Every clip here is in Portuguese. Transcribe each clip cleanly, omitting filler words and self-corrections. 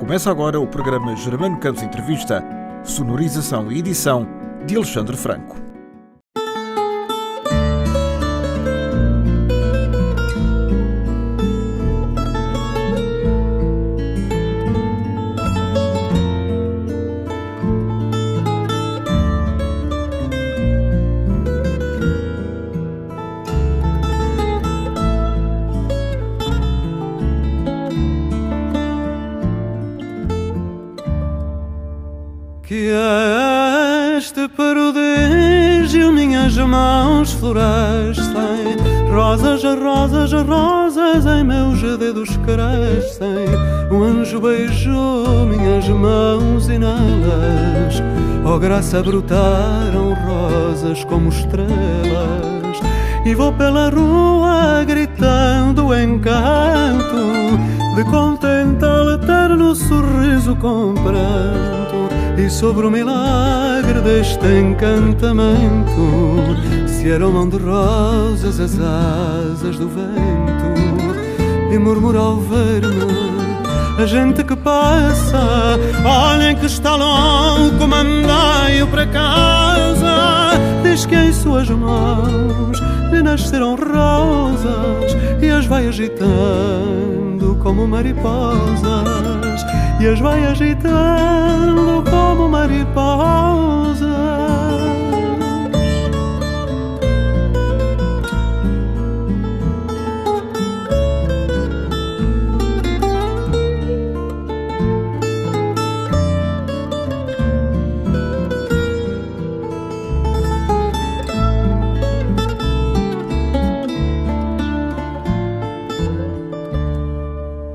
Começa agora o programa Germano Campos Entrevista, sonorização e edição de Alexandre Franco. Que este prodígio minhas mãos florescem, rosas, rosas, rosas em meus dedos crescem. Um anjo beijou minhas mãos e nelas, oh graça, brotaram rosas como estrelas. E vou pela rua gritando o encanto de contente eterno sorriso com pranto. E sobre o milagre deste encantamento se aromam de rosas as asas do vento. E murmura ao ver-me a gente que passa: olhem que está louco, mandai-o para casa. Diz que em suas mãos lhe nasceram rosas e as vai agitando como mariposas. E as vai agitando como mariposas.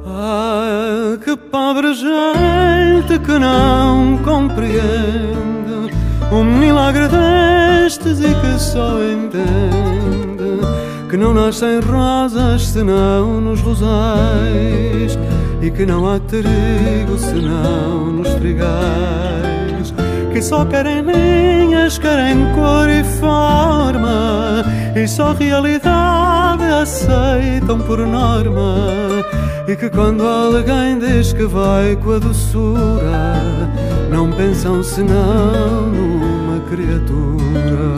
Ah, que pobre gente que não compreende o milagre destes e que só entende que não nascem rosas senão nos rosais e que não há trigo senão nos trigais, que só querem linhas, querem cor e forma e só realidade aceitam por norma. E que quando alguém diz que vai com a doçura, não pensam senão numa criatura.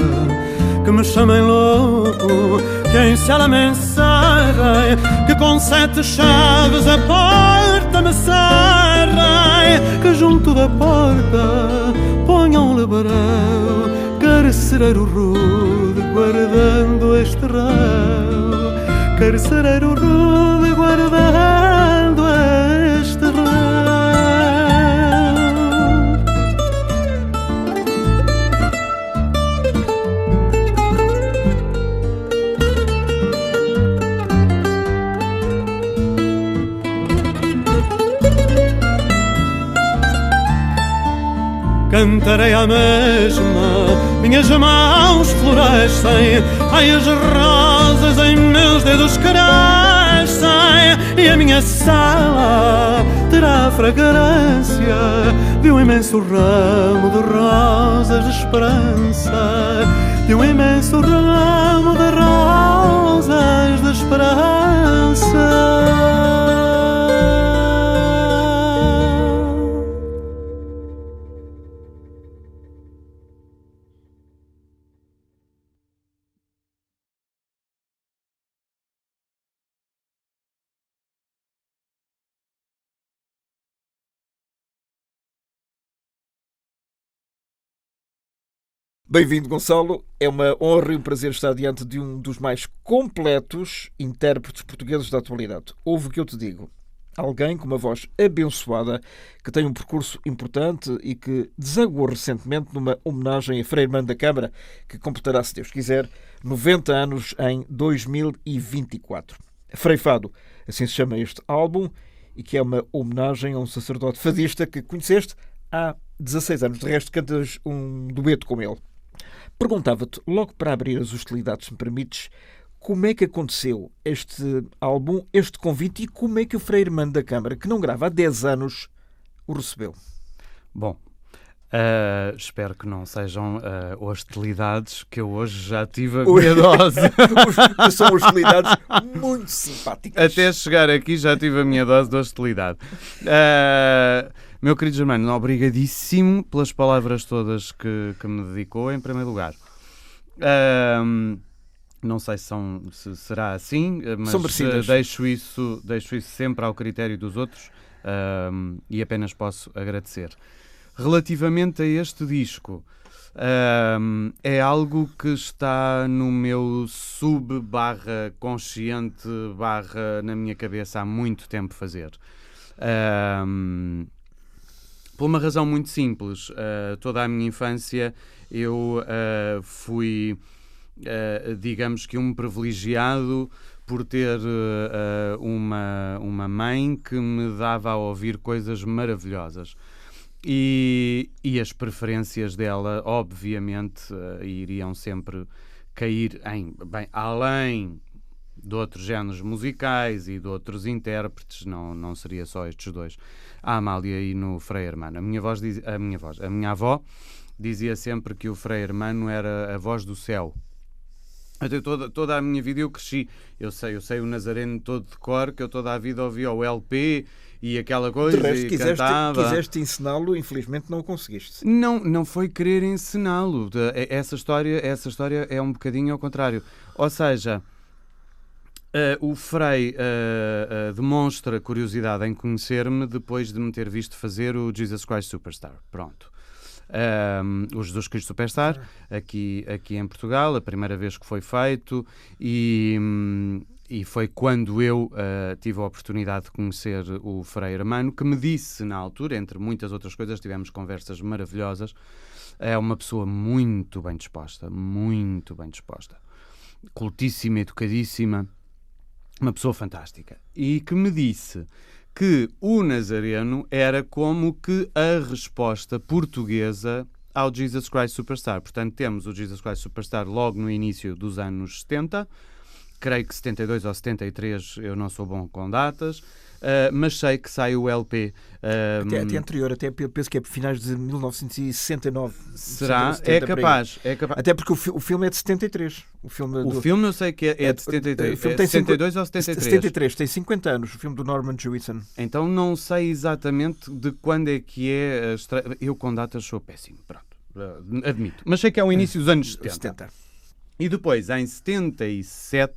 Que me chamem louco, que em cela me encerrem, que com 7 chaves a porta me cerrem. Que junto da porta ponham um lebrão, carcereiro rude guardando este rão. Carcereiro rude guardando este rão. Cantarei à mesma, minhas mãos florescem, ai as rosas em meus dedos crescem. E a minha sala terá a fragrância de um imenso ramo de rosas de esperança. De um imenso ramo de rosas de esperança. Bem-vindo, Gonçalo. É uma honra e um prazer estar diante de um dos mais completos intérpretes portugueses da atualidade. Ouve o que eu te digo. Alguém com uma voz abençoada, que tem um percurso importante e que desaguou recentemente numa homenagem a Frei Armando da Câmara, que completará, se Deus quiser, 90 anos em 2024. Frei Fado, assim se chama este álbum, e que é uma homenagem a um sacerdote fadista que conheceste há 16 anos. De resto, cantas um dueto com ele. Perguntava-te, logo para abrir as hostilidades, se me permites, como é que aconteceu este álbum, este convite, e como é que o Frei Armando da Câmara, que não grava há 10 anos, o recebeu? Bom, Espero que não sejam hostilidades, que eu hoje já tive a minha dose. São hostilidades muito simpáticas. Até chegar aqui já tive a minha dose de hostilidade. Meu querido Germano, obrigadíssimo pelas palavras todas que me dedicou, em primeiro lugar. Não sei se será assim, mas deixo isso sempre ao critério dos outros, e apenas posso agradecer. Relativamente a este disco, é algo que está no meu sub/consciente/ na minha cabeça há muito tempo fazer. Por uma razão muito simples. Toda a minha infância eu fui, digamos que um privilegiado por ter uma mãe que me dava a ouvir coisas maravilhosas. E as preferências dela, obviamente, iriam sempre cair além de outros géneros musicais e de outros intérpretes, não seria só estes dois, a Amália e no Frei Hermano. A minha avó dizia sempre que o Frei Hermano era a voz do céu. Até toda a minha vida eu cresci, eu sei o Nazareno todo de cor, que eu toda a vida ouvia o LP e aquela coisa, de resto, e cantava. Quiseste ensiná-lo, infelizmente não o conseguiste. Não foi querer ensiná-lo. Essa história é um bocadinho ao contrário. Ou seja, o Frei demonstra curiosidade em conhecer-me depois de me ter visto fazer o Jesus Christ Superstar. Pronto. O Jesus Cristo Superstar, aqui em Portugal, a primeira vez que foi feito, e foi quando eu tive a oportunidade de conhecer o Frei Hermano, que me disse na altura, entre muitas outras coisas, tivemos conversas maravilhosas. É uma pessoa muito bem disposta, cultíssima, educadíssima, uma pessoa fantástica, e que me disse que o Nazareno era como que a resposta portuguesa ao Jesus Christ Superstar. Portanto, temos o Jesus Christ Superstar logo no início dos anos 70, creio que 72 ou 73, eu não sou bom com datas, mas sei que sai o LP. Até anterior, até penso que é finais de 1969. Será? É capaz. Até porque o filme é de 73. O filme eu sei que é de 73. O filme tem 72 ou 73? 73, tem 50 anos, o filme do Norman Jewison. Então não sei exatamente de quando é que é a estreia. Eu com datas sou péssimo, pronto, admito. Mas sei que é o início dos anos 70. E depois, em 77,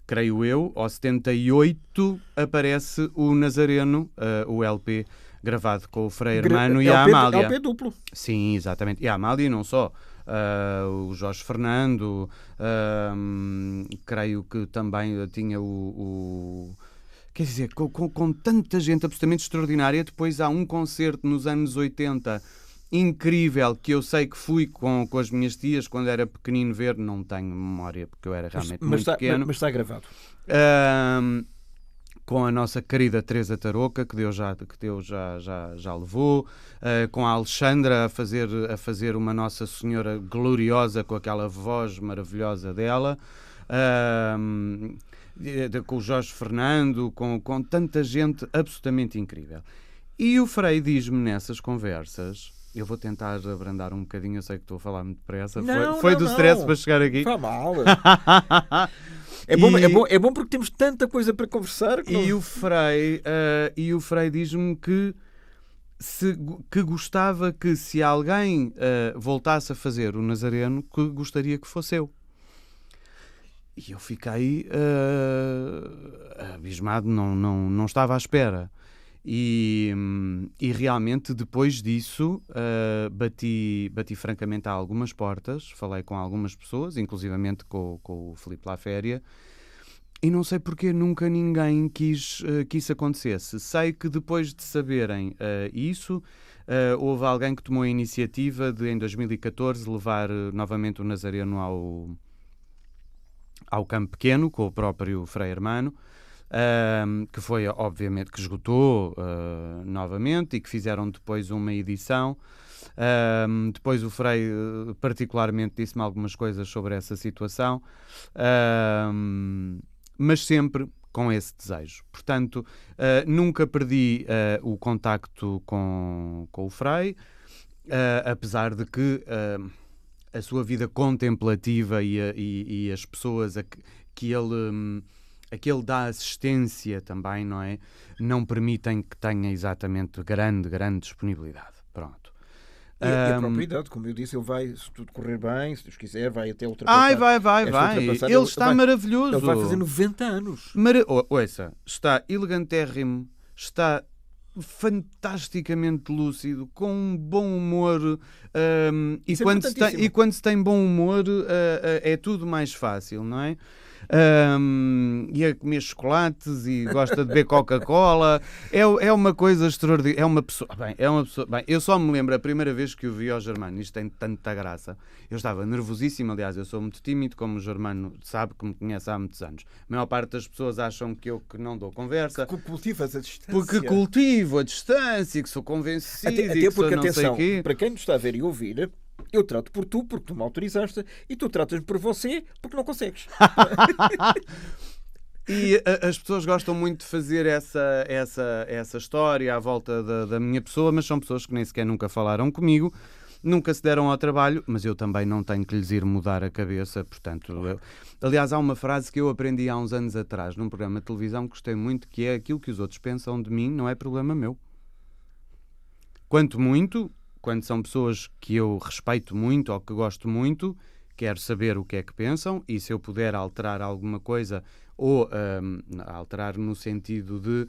creio eu, ou 78, aparece o Nazareno, o LP gravado com o Frei Hermano e a Amália. LP duplo. Sim, exatamente. E a Amália e não só. O Jorge Fernando, creio que também tinha quer dizer, com tanta gente absolutamente extraordinária. Depois há um concerto nos anos 80 incrível, que eu sei que fui com as minhas tias quando era pequenino ver, não tenho memória porque eu era realmente muito pequeno. Mas está gravado. Com a nossa querida Teresa Tarouca, que Deus já levou, com a Alexandra a fazer uma Nossa Senhora gloriosa com aquela voz maravilhosa dela, com o Jorge Fernando, com tanta gente absolutamente incrível. E o Frei diz-me nessas conversas, eu vou tentar abrandar um bocadinho, eu sei que estou a falar muito depressa, foi do stress para chegar aqui. Está mal. É bom porque temos tanta coisa para conversar. E o Frei diz-me que gostava que, se alguém voltasse a fazer o Nazareno, que gostaria que fosse eu. E eu fiquei abismado, não estava à espera. E realmente depois disso bati francamente a algumas portas, falei com algumas pessoas, inclusivamente com o Filipe Laféria, e não sei porque nunca ninguém quis que isso acontecesse. Sei que depois de saberem isso, houve alguém que tomou a iniciativa de, em 2014, levar novamente o Nazareno ao Campo Pequeno, com o próprio Frei Hermano, que foi, obviamente, que esgotou novamente, e que fizeram depois uma edição. Depois o Frei particularmente disse-me algumas coisas sobre essa situação, mas sempre com esse desejo. Portanto, nunca perdi o contacto com o Frei. apesar de que a sua vida contemplativa e as pessoas a que ele dá assistência também, não é? Não permitem que tenha exatamente grande disponibilidade. Pronto. E a própria idade, como eu disse, ele vai, se tudo correr bem, se Deus quiser, vai até ultrapassar. Vai. Ele está maravilhoso. Ele vai fazer 90 anos. Ouça, está elegantérrimo, está fantasticamente lúcido, com um bom humor, e quando se tem bom humor é tudo mais fácil, não é? E a comer chocolates e gosta de beber Coca-Cola. É uma coisa extraordinária. É uma pessoa. Bem, eu só me lembro a primeira vez que o vi ao Germano. Isto tem tanta graça. Eu estava nervosíssimo. Aliás, eu sou muito tímido, como o Germano sabe, que me conhece há muitos anos. A maior parte das pessoas acham que eu não dou conversa. Porque cultivas a distância. Porque cultivo a distância, que sou convencido. Até porque, não sei atenção, quê. para quem nos está a ver e ouvir, eu trato por tu, porque tu me autorizaste, e tu tratas por você, porque não consegues. E as pessoas gostam muito de fazer essa história à volta da minha pessoa, mas são pessoas que nem sequer nunca falaram comigo, nunca se deram ao trabalho, mas eu também não tenho que lhes ir mudar a cabeça, portanto... Aliás, há uma frase que eu aprendi há uns anos atrás, num programa de televisão, que gostei muito, que é: aquilo que os outros pensam de mim não é problema meu. Quando são pessoas que eu respeito muito ou que gosto muito, quero saber o que é que pensam, e se eu puder alterar alguma coisa, ou alterar no sentido de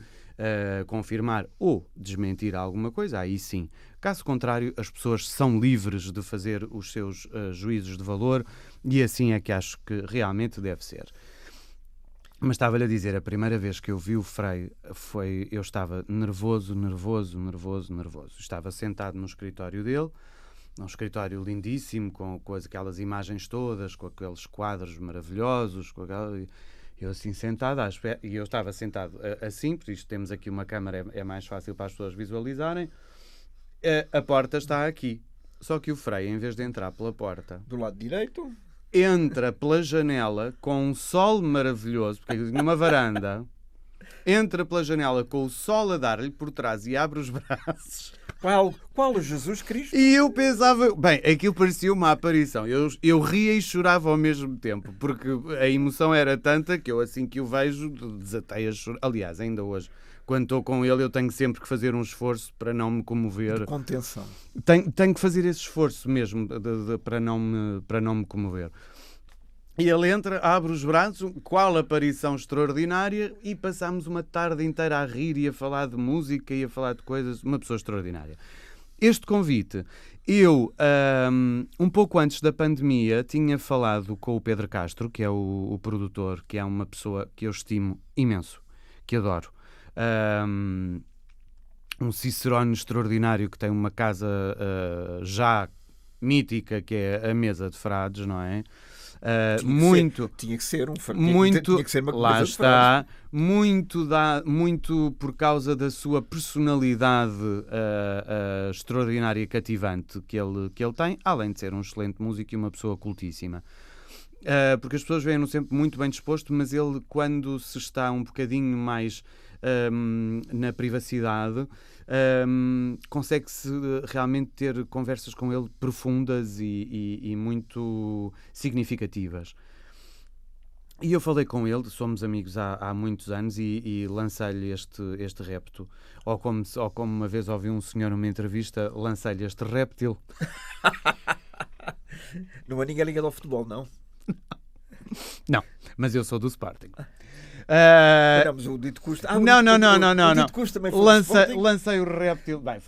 confirmar ou desmentir alguma coisa, aí sim. Caso contrário, as pessoas são livres de fazer os seus juízos de valor, e assim é que acho que realmente deve ser. Mas estava-lhe a dizer, a primeira vez que eu vi o Frei, eu estava nervoso. Estava sentado no escritório dele, num escritório lindíssimo, com aquelas imagens todas, com aqueles quadros maravilhosos, eu assim sentado à espera, e eu estava sentado assim, por isto temos aqui uma câmara, é mais fácil para as pessoas visualizarem. A porta está aqui, só que o Frei, em vez de entrar pela porta... Do lado direito... Entra pela janela com um sol maravilhoso, porque eu tinha uma varanda, entra pela janela com o sol a dar-lhe por trás e abre os braços. Qual Jesus Cristo? E eu pensava, bem, aquilo parecia uma aparição. Eu ria e chorava ao mesmo tempo, porque a emoção era tanta que eu, assim que o vejo, desatei a chorar. Aliás, ainda hoje, quando estou com ele, eu tenho sempre que fazer um esforço para não me comover. De contenção. Tenho que fazer esse esforço mesmo para não me comover. E ele entra, abre os braços, qual aparição extraordinária, e passámos uma tarde inteira a rir e a falar de música e a falar de coisas. Uma pessoa extraordinária. Este convite, eu, um pouco antes da pandemia, tinha falado com o Pedro Castro, que é o produtor, que é uma pessoa que eu estimo imenso, que adoro. Um cicerone extraordinário que tem uma casa já mítica, que é a Mesa de Frades, não é? Tinha que ser uma lá coisa está, muito por causa da sua personalidade extraordinária e cativante que ele tem, além de ser um excelente músico e uma pessoa cultíssima. Porque as pessoas veem-no sempre muito bem disposto, mas ele, quando se está um bocadinho mais na privacidade, consegue-se realmente ter conversas com ele profundas e muito significativas. E eu falei com ele, somos amigos há muitos anos, e lancei-lhe este repto. Ou como uma vez ouvi um senhor numa entrevista, lancei-lhe este réptil. Não é ninguém ligado ao futebol, não? Não, mas eu sou do Sporting. Não, mas o Dito Custa... Não. O Dito Custa também foi do Sporting. Lancei o réptil. Bem,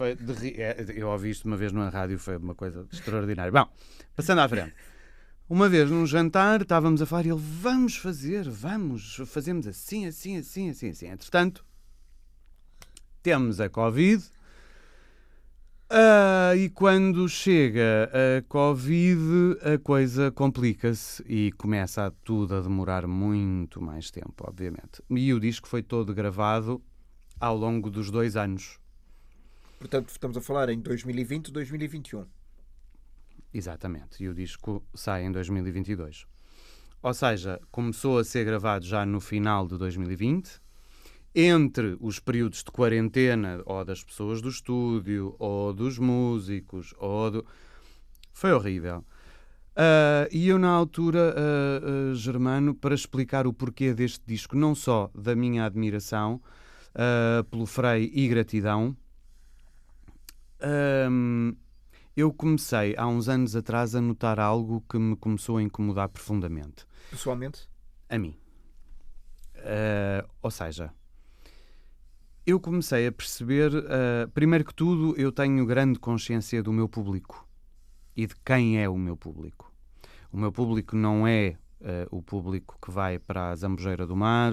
eu ouvi isto uma vez numa rádio, foi uma coisa extraordinária. Bom, passando à frente. Uma vez num jantar, estávamos a falar e ele: fazemos assim. Entretanto, temos a Covid. E quando chega a Covid, a coisa complica-se e começa tudo a demorar muito mais tempo, obviamente. E o disco foi todo gravado ao longo dos 2 anos. Portanto, estamos a falar em 2020 e 2021. Exatamente. E o disco sai em 2022. Ou seja, começou a ser gravado já no final de 2020 entre os períodos de quarentena, ou das pessoas do estúdio, ou dos músicos, foi horrível. E eu, na altura, Germano, para explicar o porquê deste disco, não só da minha admiração pelo Frei e gratidão, eu comecei, há uns anos atrás, a notar algo que me começou a incomodar profundamente. Pessoalmente? A mim. Ou seja, eu comecei a perceber, primeiro que tudo, eu tenho grande consciência do meu público e de quem é o meu público. O meu público não é o público que vai para a Zambujeira do Mar,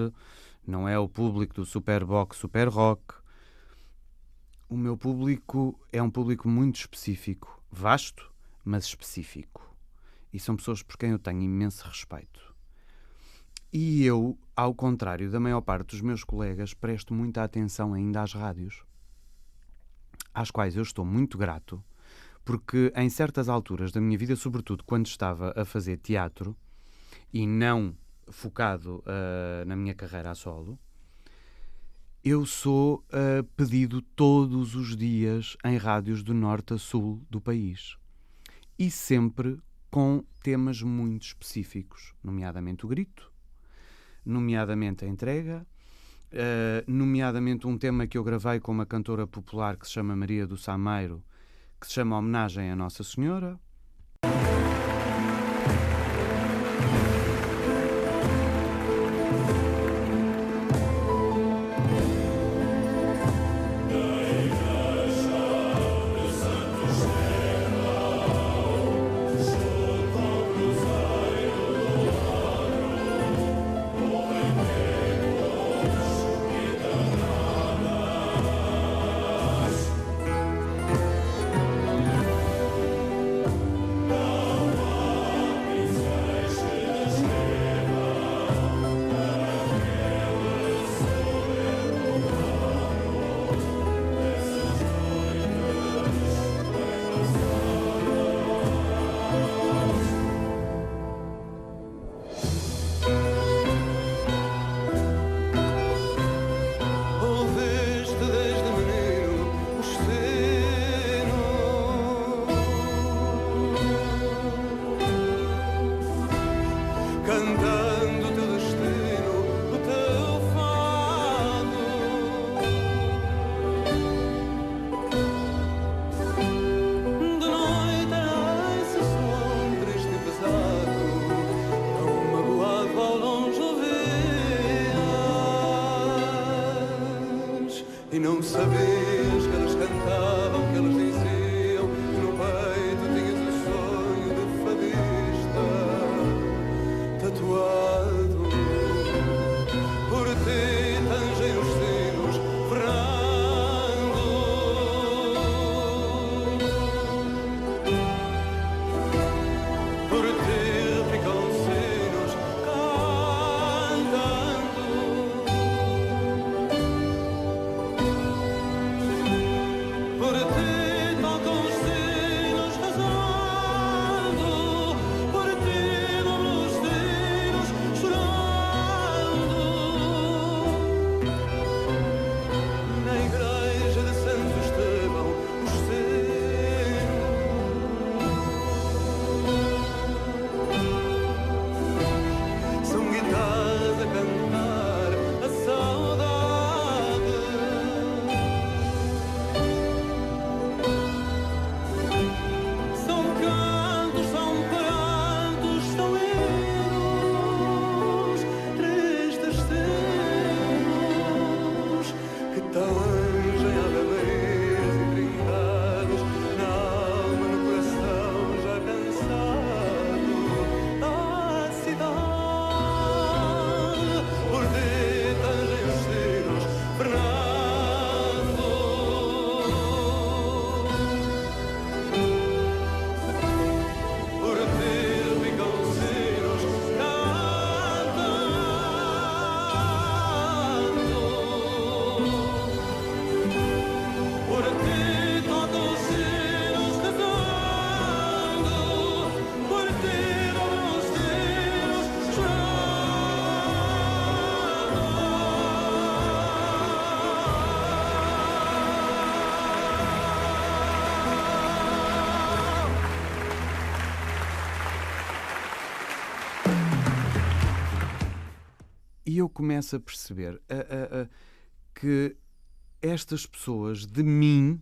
não é o público do Superbox, Super Rock. O meu público é um público muito específico, vasto, mas específico. E são pessoas por quem eu tenho imenso respeito. E eu, ao contrário da maior parte dos meus colegas, presto muita atenção ainda às rádios, às quais eu estou muito grato, porque em certas alturas da minha vida, sobretudo quando estava a fazer teatro e não focado na minha carreira a solo, eu sou pedido todos os dias em rádios do norte a sul do país. E sempre com temas muito específicos, nomeadamente o grito, nomeadamente a entrega, nomeadamente um tema que eu gravei com uma cantora popular que se chama Maria do Sameiro, que se chama Homenagem a Nossa Senhora. E não sabias que elas cantavam, que elas diziam que no peito tinhas o sonho de fadista tatuado. Por ti tangem os sinos, Fernando. Por ti ficam sinos cantando. Por ti tocam os sinos rezando, por ti dobram os sinos chorando. Na igreja de Santo Estevão, os sinos são guitarras a cantar a saudade. São cantos, são prantos, são hinos, tristes sinos que tangem avelãs e trincados na alma, no coração já cansado da cidade. Por ti tangem os sinos, Fernando. Por ti ficam os sinos cantando. eu começo a perceber que estas pessoas, de mim,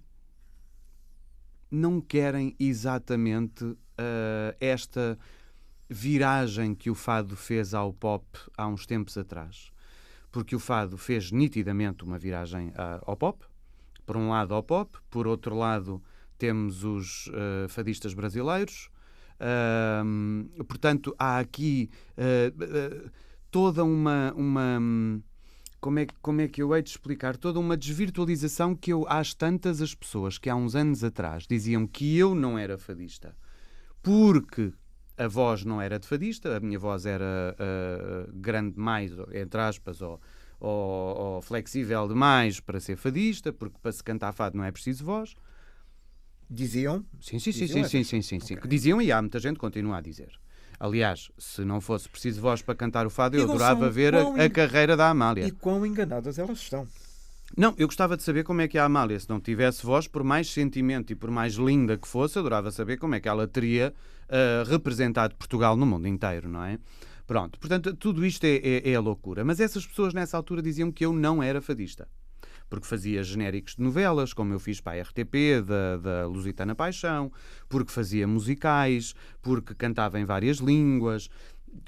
não querem exatamente esta viragem que o fado fez ao pop há uns tempos atrás. Porque o fado fez nitidamente uma viragem ao pop. Por um lado ao pop, por outro lado temos os fadistas brasileiros. Portanto, há aqui toda uma como é que eu hei de explicar? Toda uma desvirtualização que às tantas as pessoas que há uns anos atrás diziam que eu não era fadista porque a voz não era de fadista, a minha voz era grande demais, entre aspas, ou flexível demais para ser fadista, porque para se cantar fado não é preciso voz. Diziam? Sim. Okay. Diziam, e há muita gente que continua a dizer. Aliás, se não fosse preciso voz para cantar o fado, eu adorava ver a carreira da Amália. E quão enganadas elas estão. Não, eu gostava de saber como é que a Amália, se não tivesse voz, por mais sentimento e por mais linda que fosse, eu adorava saber como é que ela teria representado Portugal no mundo inteiro, não é? Pronto, portanto, tudo isto é a loucura. Mas essas pessoas nessa altura diziam que eu não era fadista. Porque fazia genéricos de novelas, como eu fiz para a RTP, da Lusitana Paixão, porque fazia musicais, porque cantava em várias línguas.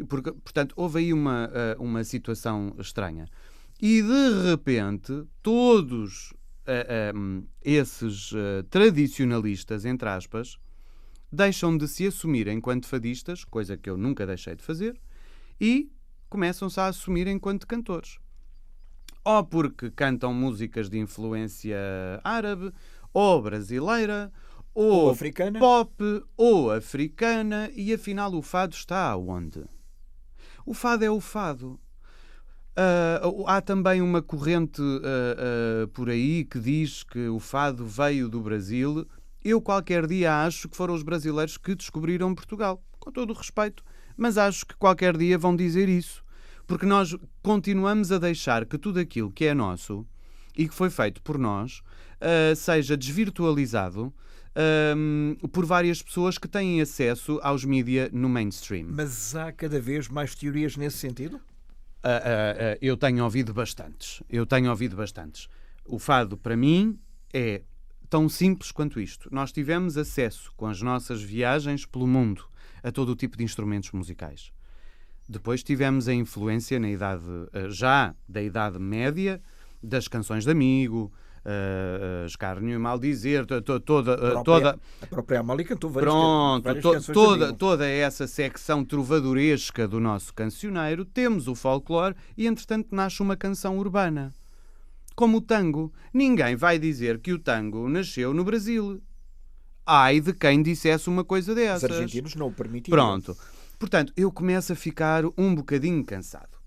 Portanto, houve aí uma situação estranha. E, de repente, todos esses tradicionalistas, entre aspas, deixam de se assumir enquanto fadistas, coisa que eu nunca deixei de fazer, e começam-se a assumir enquanto cantores. Ou porque cantam músicas de influência árabe, ou brasileira, ou africana, pop, ou africana, e afinal o fado está aonde? O fado é o fado. Há também uma corrente por aí que diz que o fado veio do Brasil. Eu qualquer dia acho que foram os brasileiros que descobriram Portugal, com todo o respeito, mas acho que qualquer dia vão dizer isso. Porque nós continuamos a deixar que tudo aquilo que é nosso e que foi feito por nós seja desvirtualizado por várias pessoas que têm acesso aos mídia no mainstream. Mas há cada vez mais teorias nesse sentido? Eu tenho ouvido bastantes. O fado, para mim, é tão simples quanto isto. Nós tivemos acesso, com as nossas viagens pelo mundo, a todo o tipo de instrumentos musicais. Depois tivemos a influência da Idade Média, das canções de amigo, Escárnio e Maldizer, toda... A própria Amália cantou várias canções de amigo. Toda essa secção trovadoresca do nosso cancioneiro, temos o folclore e, entretanto, nasce uma canção urbana. Como o tango. Ninguém vai dizer que o tango nasceu no Brasil. Ai de quem dissesse uma coisa dessas. Os argentinos não o permitiram. Pronto. Portanto, eu começo a ficar um bocadinho cansado.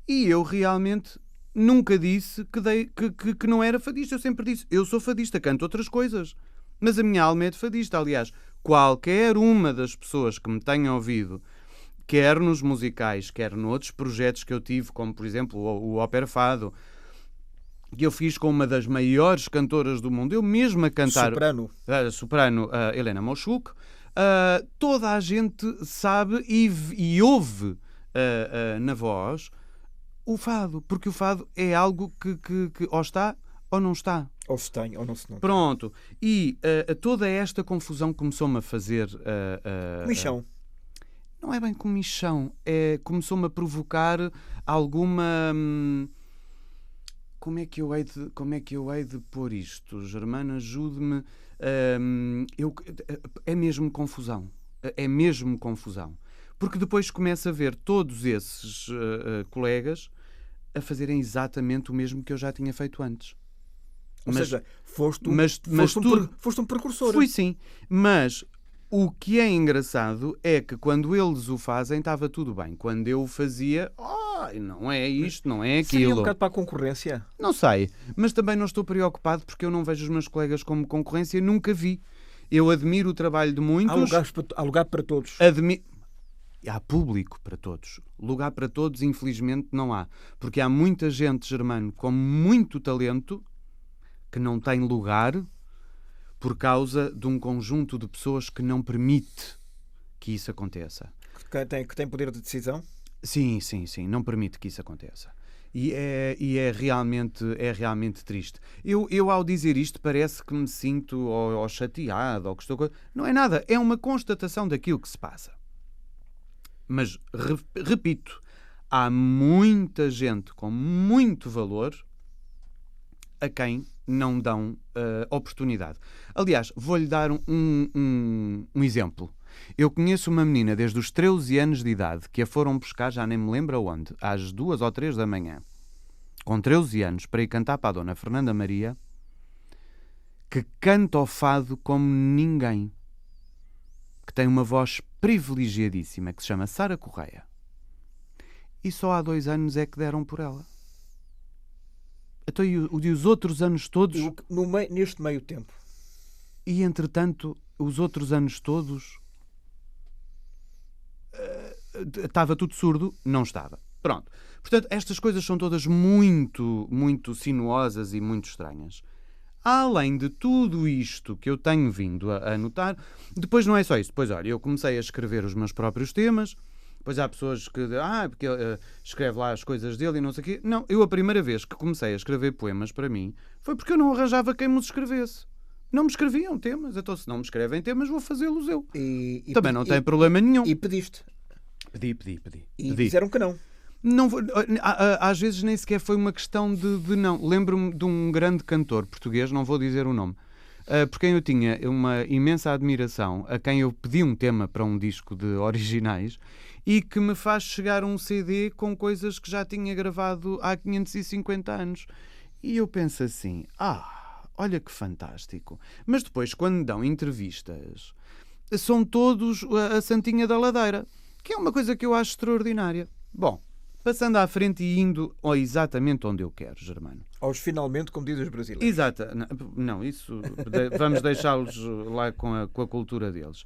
E eu realmente nunca disse que não era fadista. Eu sempre disse, eu sou fadista, canto outras coisas. Mas a minha alma é de fadista. Aliás, qualquer uma das pessoas que me tenha ouvido, quer nos musicais, quer noutros projetos que eu tive, como por exemplo o Ópera Fado, que eu fiz com uma das maiores cantoras do mundo, eu mesmo a cantar... Soprano Helena Moshuk. Toda a gente sabe e ouve na voz o fado, porque o fado é algo que ou está ou não está. Ou se tem ou não se nota. Pronto. E toda esta confusão começou-me a fazer... comichão. Não é bem comichão, começou-me a provocar alguma... Como é que eu hei de pôr isto? Germana, ajude-me. É mesmo confusão. É mesmo confusão. Porque depois começo a ver todos esses colegas a fazerem exatamente o mesmo que eu já tinha feito antes. Ou seja, foste um precursor. Fui sim, mas o que é engraçado é que quando eles o fazem estava tudo bem. Quando eu o fazia, não é isto, não é aquilo. Seria um bocado para a concorrência? Não sei, mas também não estou preocupado porque eu não vejo os meus colegas como concorrência, nunca vi. Eu admiro o trabalho de muitos. Há lugar para todos. Há público para todos. Lugar para todos, infelizmente, não há. Porque há muita gente, Germano, com muito talento que não tem lugar por causa de um conjunto de pessoas que não permite que isso aconteça. Que tem poder de decisão? Sim, não permite que isso aconteça. E é realmente triste. Eu, ao dizer isto, parece que me sinto ou chateado, ou que estou... Não é nada, é uma constatação daquilo que se passa. Mas, repito, há muita gente com muito valor a quem não dão oportunidade. Aliás, vou-lhe dar um exemplo. Eu conheço uma menina desde os 13 anos de idade que a foram buscar, já nem me lembro aonde, às 2 ou 3 da manhã, com 13 anos, para ir cantar para a Dona Fernanda Maria, que canta o fado como ninguém, que tem uma voz privilegiadíssima, que se chama Sara Correia. E só há 2 anos é que deram por ela. Então, e os outros anos todos... Neste meio tempo. E, entretanto, os outros anos todos... estava tudo surdo? Não estava. Pronto. Portanto, estas coisas são todas muito, muito sinuosas e muito estranhas. Além de tudo isto que eu tenho vindo a notar, depois não é só isso. Depois, olha, eu comecei a escrever os meus próprios temas, depois há pessoas que... porque escreve lá as coisas dele e não sei o quê. Não, eu a primeira vez que comecei a escrever poemas para mim foi porque eu não arranjava quem me os escrevesse. Não me escreviam temas. Então, se não me escrevem temas, vou fazê-los eu. Também não tem problema nenhum. E pediste? Pedi. E disseram que não. Não, às vezes nem sequer foi uma questão de não. Lembro-me de um grande cantor português, não vou dizer o nome, por quem eu tinha uma imensa admiração, a quem eu pedi um tema para um disco de originais e que me faz chegar um CD com coisas que já tinha gravado há 550 anos. E eu penso assim, olha que fantástico. Mas depois, quando dão entrevistas, são todos a santinha da ladeira, que é uma coisa que eu acho extraordinária. Bom, passando à frente e indo exatamente onde eu quero, Germano. Aos finalmente, como dizem os brasileiros. Exato. Não, isso vamos deixá-los lá com a cultura deles.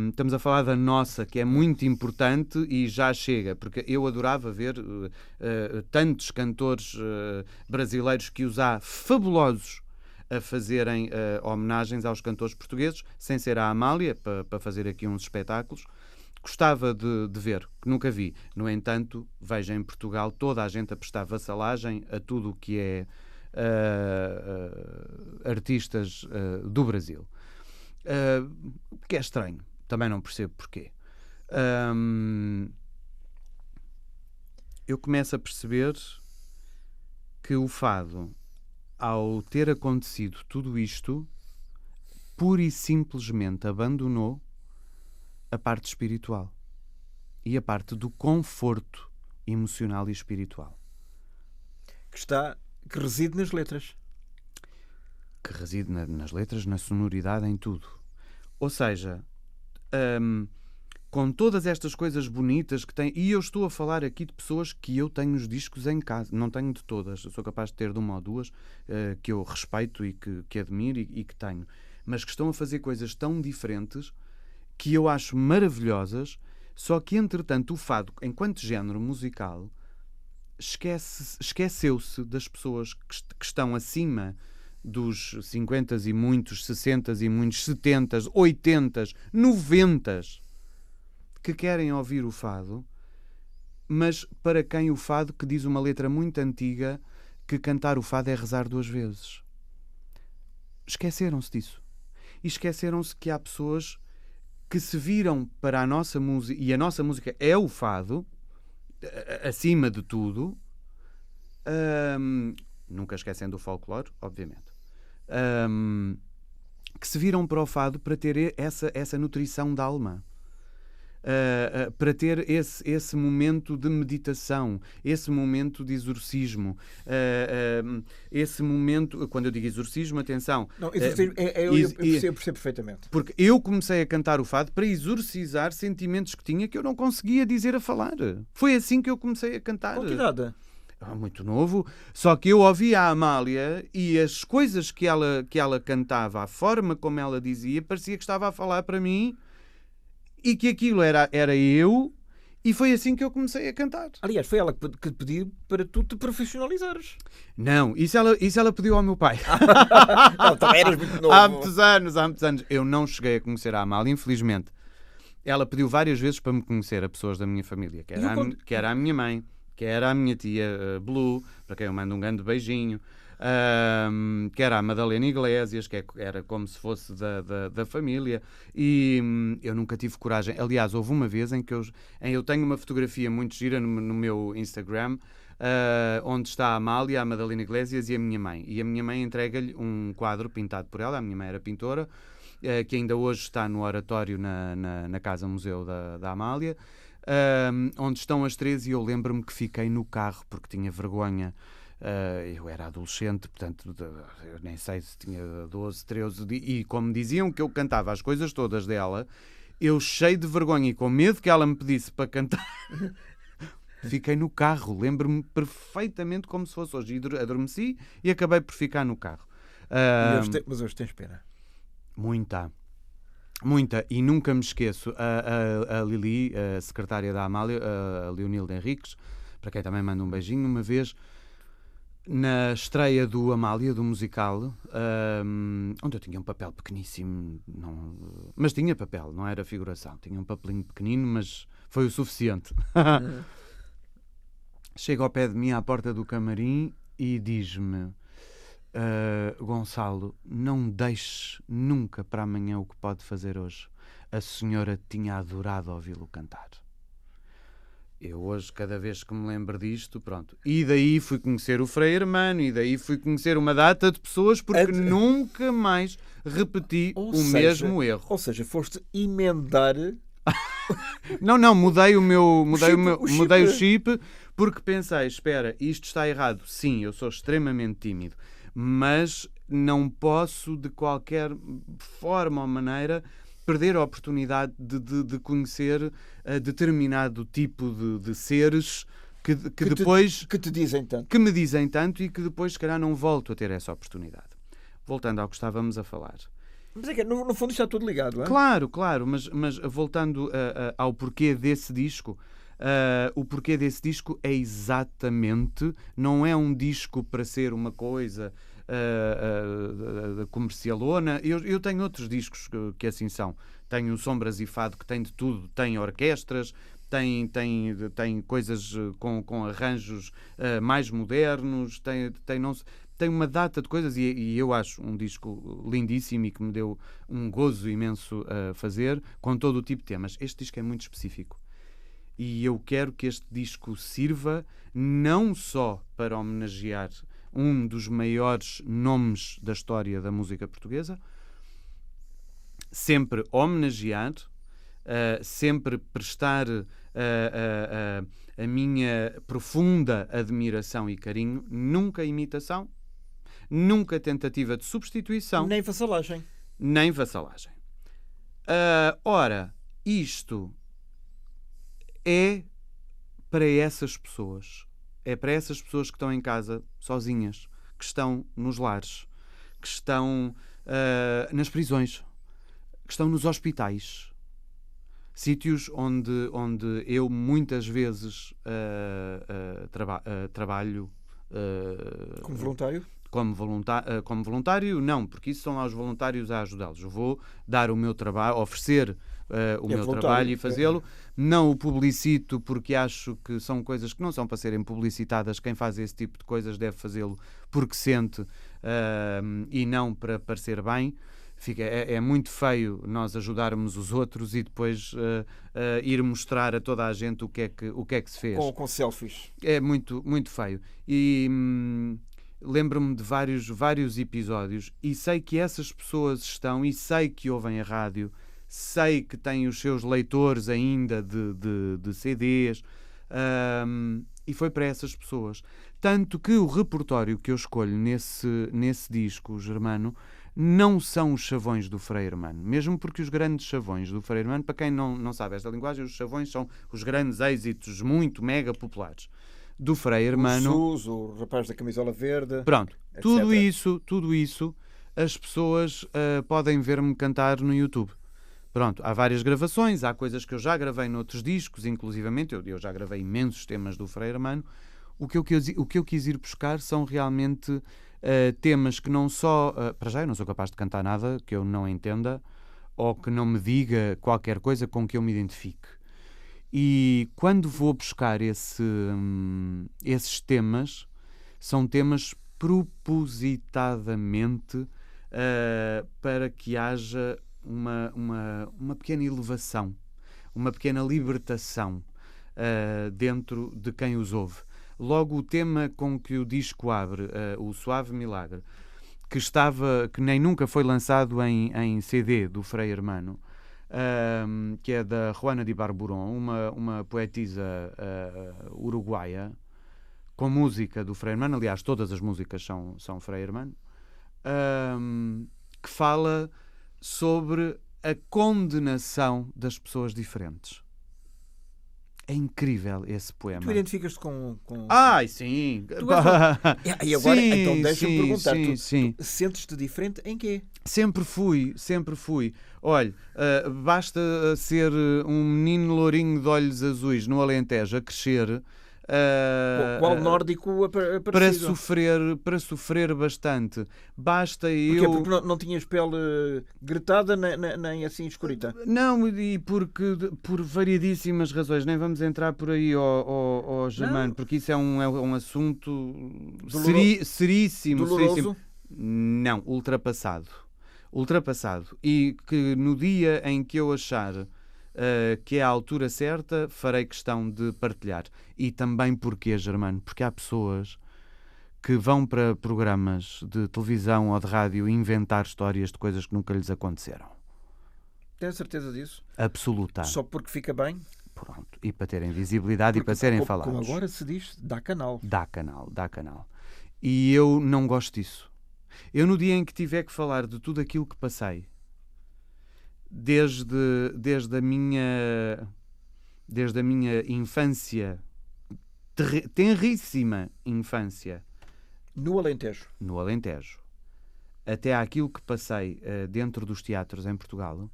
Estamos a falar da nossa, que é muito importante e já chega, porque eu adorava ver tantos cantores brasileiros que os há fabulosos a fazerem homenagens aos cantores portugueses, sem ser a Amália, para fazer aqui uns espetáculos. Gostava de ver, que nunca vi. No entanto, vejo em Portugal toda a gente a prestar vassalagem a tudo o que é artistas do Brasil. Que é estranho. Também não percebo porquê. Eu começo a perceber que o fado, ao ter acontecido tudo isto, pura e simplesmente abandonou a parte espiritual e a parte do conforto emocional e espiritual. Que reside nas letras. Que reside nas letras, na sonoridade, em tudo. Ou seja, com todas estas coisas bonitas que tem, e eu estou a falar aqui de pessoas que eu tenho os discos em casa, não tenho de todas, eu sou capaz de ter de uma ou duas que eu respeito e que admiro e que tenho, mas que estão a fazer coisas tão diferentes que eu acho maravilhosas, só que, entretanto, o fado, enquanto género musical, esqueceu-se das pessoas que estão acima dos 50 e muitos, 60 e muitos, 70, 80, 90, que querem ouvir o fado, mas para quem o fado, que diz uma letra muito antiga, que cantar o fado é rezar 2 vezes. Esqueceram-se disso. E esqueceram-se que há pessoas que se viram para a nossa música, e a nossa música é o fado, acima de tudo, nunca esquecendo o folclore, obviamente, que se viram para o fado para ter essa nutrição da alma, para ter esse momento de meditação, esse momento de exorcismo, esse momento, quando eu digo exorcismo, atenção... Não, exorcismo, eu percebo perfeitamente. Porque eu comecei a cantar o fado para exorcizar sentimentos que tinha que eu não conseguia dizer a falar. Foi assim que eu comecei a cantar. Com que idade? Muito novo, só que eu ouvia a Amália e as coisas que ela cantava, a forma como ela dizia, parecia que estava a falar para mim e que aquilo era eu, e foi assim que eu comecei a cantar. Aliás, foi ela que pediu para tu te profissionalizares. Não, isso ela pediu ao meu pai. Não, também eras muito novo. Há muitos anos. Eu não cheguei a conhecer a Amália, infelizmente. Ela pediu várias vezes para me conhecer a pessoas da minha família, que era a minha mãe, que que era a minha tia Blue, para quem eu mando um grande beijinho, que era a Madalena Iglesias, que era como se fosse da família, e eu nunca tive coragem. Aliás, houve uma vez em que eu tenho uma fotografia muito gira no meu Instagram, onde está a Amália, a Madalena Iglesias e a minha mãe. E a minha mãe entrega-lhe um quadro pintado por ela, a minha mãe era pintora, que ainda hoje está no oratório na Casa Museu da Amália, onde estão as três, e eu lembro-me que fiquei no carro porque tinha vergonha. Eu era adolescente, portanto, eu nem sei se tinha 12, 13, e como diziam que eu cantava as coisas todas dela, eu cheio de vergonha e com medo que ela me pedisse para cantar, fiquei no carro. Lembro-me perfeitamente como se fosse hoje. E adormeci e acabei por ficar no carro. Mas hoje tens pena? Muita. E nunca me esqueço. A Lili, a secretária da Amália, a Leonilda Henriques, para quem também manda um beijinho, uma vez, na estreia do Amália, do musical, onde eu tinha um papel pequeníssimo, mas tinha papel, não era figuração, tinha um papelinho pequenino, mas foi o suficiente. Chega ao pé de mim à porta do camarim e diz-me: Gonçalo, não deixes nunca para amanhã o que pode fazer hoje. A senhora tinha adorado ouvi-lo cantar. Eu hoje, cada vez que me lembro disto, pronto. E daí fui conhecer o Frei Hermano, e daí fui conhecer uma data de pessoas, porque nunca mais repeti mesmo erro. Ou seja, foste emendar... Não, mudei o chip, porque pensei, espera, isto está errado. Sim, eu sou extremamente tímido, mas não posso de qualquer forma ou maneira perder a oportunidade de conhecer determinado tipo de seres que depois... Que te dizem tanto. Que me dizem tanto e que depois, se calhar, não volto a ter essa oportunidade. Voltando ao que estávamos a falar. Mas é que, no fundo, está tudo ligado, não é? Claro, mas voltando ao porquê desse disco... o porquê desse disco é exatamente... Não é um disco para ser uma coisa... comercialona. Eu tenho outros discos que assim são. Tenho Sombras e Fado, que tem de tudo, tem orquestras, tem coisas com arranjos mais modernos, tem uma data de coisas, e eu acho um disco lindíssimo e que me deu um gozo imenso a fazer, com todo o tipo de temas. Este disco é muito específico e eu quero que este disco sirva não só para homenagear um dos maiores nomes da história da música portuguesa, sempre homenagear, sempre prestar a minha profunda admiração e carinho, nunca imitação, nunca tentativa de substituição. Nem vassalagem. Ora, isto é para essas pessoas. É para essas pessoas que estão em casa sozinhas, que estão nos lares, que estão nas prisões, que estão nos hospitais. Sítios onde eu muitas vezes trabalho. Como voluntário? Como voluntário, não, porque isso são lá os voluntários a ajudá-los. Eu vou dar o meu trabalho, oferecer o meu trabalho e fazê-lo. Não o publicito porque acho que são coisas que não são para serem publicitadas. Quem faz esse tipo de coisas deve fazê-lo porque sente e não para parecer bem. É muito feio nós ajudarmos os outros e depois ir mostrar a toda a gente o que é que se fez. Com selfies. É muito, muito feio. E lembro-me de vários episódios e sei que essas pessoas estão, e sei que ouvem a rádio, sei que têm os seus leitores ainda de CDs, e foi para essas pessoas. Tanto que o repertório que eu escolho nesse disco, Germano, não são os chavões do Frei Hermano, mesmo porque os grandes chavões do Frei Hermano, para quem não sabe esta linguagem, os chavões são os grandes êxitos muito mega populares do Frei Hermano. O SUS, o rapaz da camisola verde. Pronto, etc. tudo isso as pessoas podem ver-me cantar no YouTube. Pronto, há várias gravações, há coisas que eu já gravei noutros discos, inclusivamente eu já gravei imensos temas do Frei Hermano. O que eu quis ir buscar são realmente temas que não só... para já eu não sou capaz de cantar nada que eu não entenda ou que não me diga qualquer coisa com que eu me identifique. E quando vou buscar esses temas, são temas propositadamente para que haja uma pequena elevação, uma pequena libertação dentro de quem os ouve. Logo, o tema com que o disco abre, o Suave Milagre, que nem nunca foi lançado em CD do Frei Hermano, que é da Juana de Barburon, uma poetisa uruguaia, com música do Frei Hermano. Aliás, todas as músicas são Frei Hermano, que fala sobre a condenação das pessoas diferentes. É incrível esse poema. Tu identificas-te com... Ai, sim! E agora, sim, então, deixa-me perguntar. Sim. Tu sentes-te diferente em quê? Sempre fui. Olha, basta ser um menino lourinho de olhos azuis no Alentejo a crescer... Qual nórdico para sofrer bastante. Basta Porquê? eu... Porque não tinhas pele gretada nem assim escurita? Não, e porque por variedíssimas razões. Nem vamos entrar por aí, Germano, porque isso é um assunto seríssimo. Doloroso? Não, ultrapassado. E que no dia em que eu achar que é a altura certa, farei questão de partilhar. E também porquê, Germano? Porque há pessoas que vão para programas de televisão ou de rádio inventar histórias de coisas que nunca lhes aconteceram. Tens certeza disso? Absoluta. Só porque fica bem? Pronto. E para terem visibilidade e para serem falados. Como agora se diz, dá canal. Dá canal. E eu não gosto disso. Eu, no dia em que tiver que falar de tudo aquilo que passei, desde a minha infância, tenríssima infância, no Alentejo, até àquilo que passei dentro dos teatros em Portugal,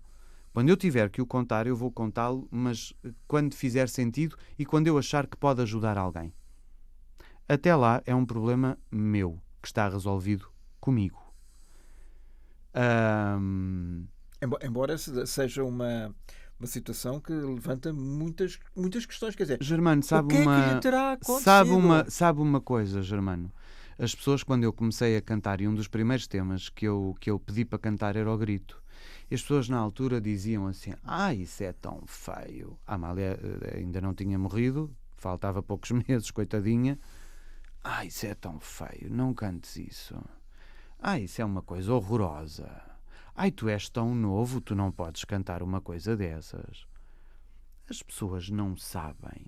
quando eu tiver que o contar, eu vou contá-lo, mas quando fizer sentido e quando eu achar que pode ajudar alguém. Até lá é um problema meu, que está resolvido comigo. Embora seja uma situação que levanta muitas questões, quer dizer, Germano, o que é que lhe terá acontecido? Sabe uma coisa, Germano? As pessoas, quando eu comecei a cantar, e um dos primeiros temas que eu pedi para cantar era o grito, e as pessoas na altura diziam assim: isso é tão feio. A Amália ainda não tinha morrido, faltava poucos meses, coitadinha. Isso é tão feio, não cantes isso. Isso é uma coisa horrorosa. Tu és tão novo, tu não podes cantar uma coisa dessas. As pessoas não sabem